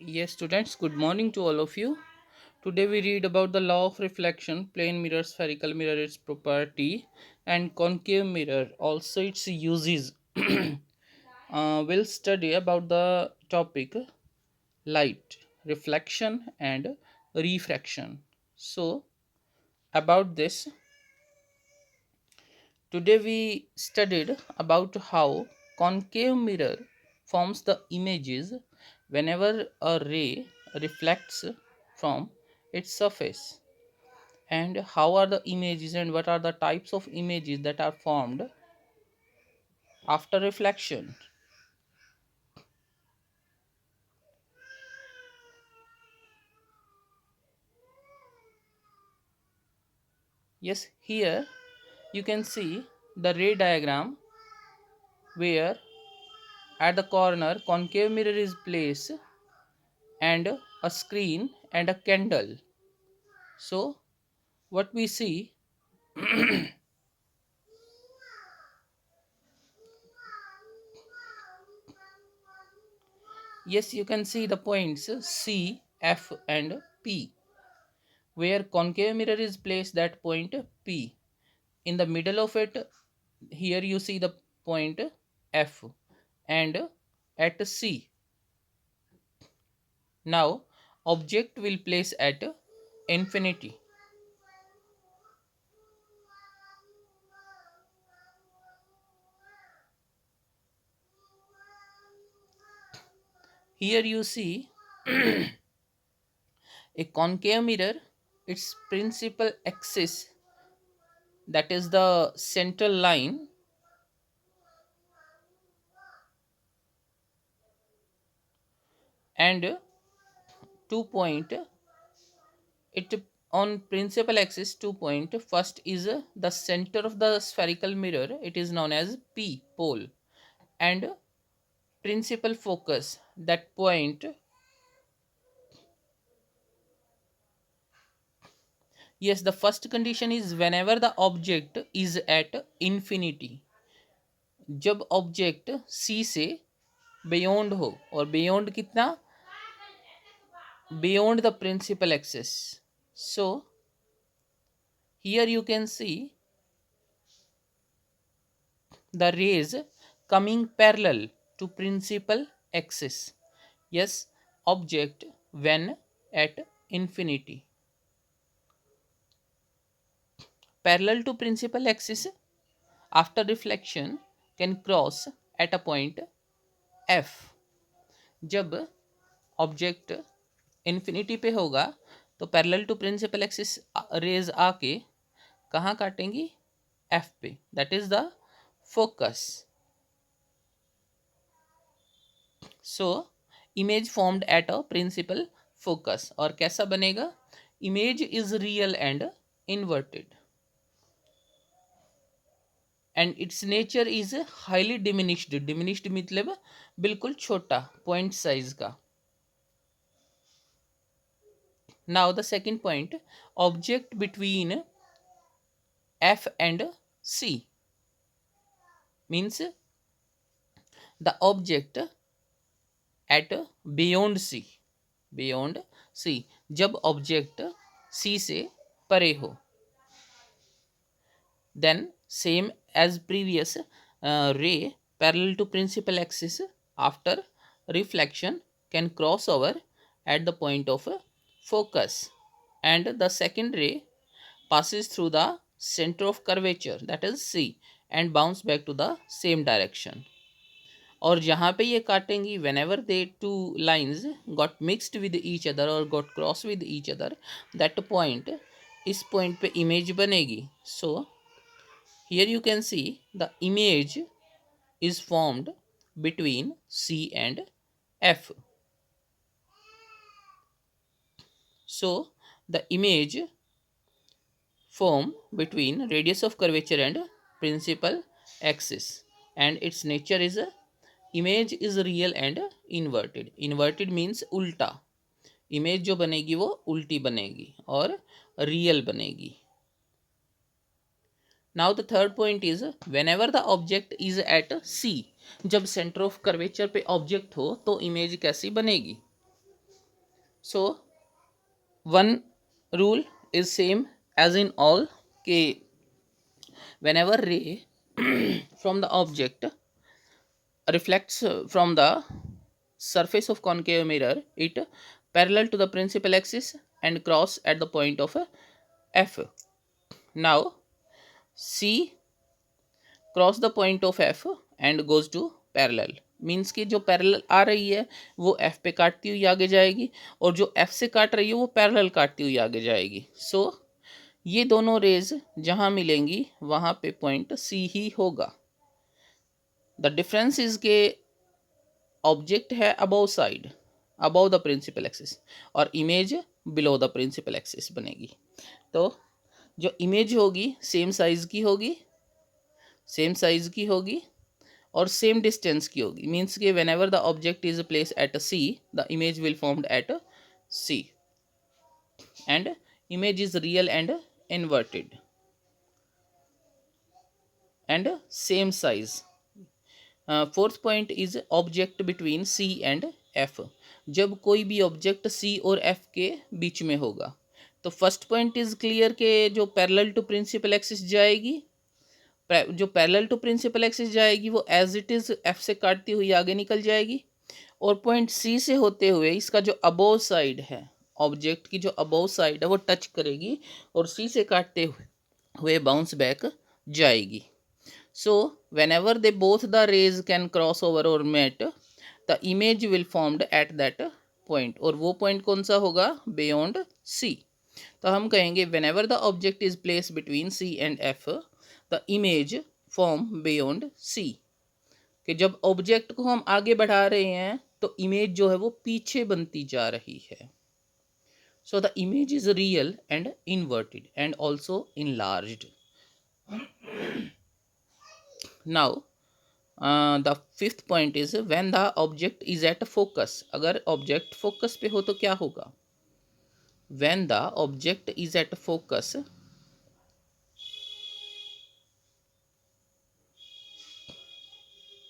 Yes, students, good morning to all of you. Today we read about the law of reflection, plane mirror, spherical mirror, its property, and concave mirror, also its uses. We'll study about the topic light, reflection, and refraction. So, about this, today we studied about how concave mirror forms the images whenever a ray reflects from its surface, and how are the images and what are the types of images that are formed after reflection. Yes, here you can see the ray diagram where at the corner concave mirror is placed and a screen and a candle. So what we see, yes, you can see the points C, F and P. Where concave mirror is placed, that point P. In the middle of it, here you see the point F, and at C. Now object will place at infinity. Here you see a concave mirror, its principal axis, that is the central line, and 2 point it on principal axis 2 point. First is the center of the spherical mirror, it is known as P pole, and principal focus, that point. Yes, the first condition is whenever the object is at infinity, जब object C से beyond हो, और beyond कितना, beyond the principal axis. So here you can see the rays coming parallel to principal axis. Yes, object when at infinity parallel to principal axis after reflection can cross at a point F. जब object infinity पे होगा तो parallel to principal axis rays आके कहाँ काटेंगी, F पे, that is the focus. So image formed at a principal focus, और कैसा बनेगा, image is real and inverted and its nature is highly diminished. Diminished मतलब बिल्कुल छोटा, पॉइंट साइज का. Now the second point, object between F and C means the object at beyond C, beyond C, जब object C से परे हो, then same as previous, ray parallel to principal axis after reflection can cross over at the point of focus, and the second ray passes through the center of curvature, that is C, and bounce back to the same direction. और जहाँ पे ये काटेंगी, whenever they two lines got mixed with each other और got cross with each other, that point, इस point पे image बनेगी. So here you can see the image is formed between C and F. So the image form between radius of curvature and principal axis, and its nature is a image is real and inverted. Inverted means उल्टा, image जो बनेगी वो उल्टी बनेगी और real बनेगी. Now the third point is when the object is at C, जब centre of curvature पे ऑब्जेक्ट हो तो इमेज कैसी बनेगी. So one rule is same as in all, कि whenever ray from the object reflects from the surface of concave mirror, it parallel to the principal axis and cross at the point of f. Now c cross the point of F and goes to parallel, means कि जो parallel आ रही है वो F पे काटती हुई आगे जाएगी, और जो एफ से काट रही है वो पैरेलल काटती हुई आगे जाएगी. सो ये दोनों रेज जहाँ मिलेंगी वहाँ पे पॉइंट सी ही होगा. द डिफरेंस इज के ऑब्जेक्ट है above side, above the principal axis, और image below the principal axis बनेगी. तो जो इमेज होगी सेम साइज की होगी, सेम साइज की होगी और सेम डिस्टेंस की होगी. मीन्स के whenever the object is place at C, the image will formed at C and image is real and inverted and same size. Fourth point is object between C and F. जब कोई भी object C और F के बीच में होगा तो first point is clear के जो पैरेलल टू प्रिंसिपल एक्सिस जाएगी, जो पैरेलल टू प्रिंसिपल एक्सिस जाएगी वो एज इट इज एफ से काटती हुई आगे निकल जाएगी, और पॉइंट सी से होते हुए इसका जो अबोव साइड है, ऑब्जेक्ट की जो अबोव साइड है वो टच करेगी और सी से काटते हुए बाउंस बैक जाएगी. So whenever they both the rays can cross over और met, the image will formed at that point, और वो पॉइंट कौन सा होगा, बियॉन्ड सी. तो हम कहेंगे whenever the object is place between C and F, the image form beyond C. कि जब ऑब्जेक्ट को हम आगे बढ़ा रहे हैं तो इमेज जो है वो पीछे बनती जा रही है. So the image is real and inverted and also enlarged. Now the fifth point is when the object is at focus. अगर ऑब्जेक्ट फोकस पे हो तो क्या होगा, when the object is at focus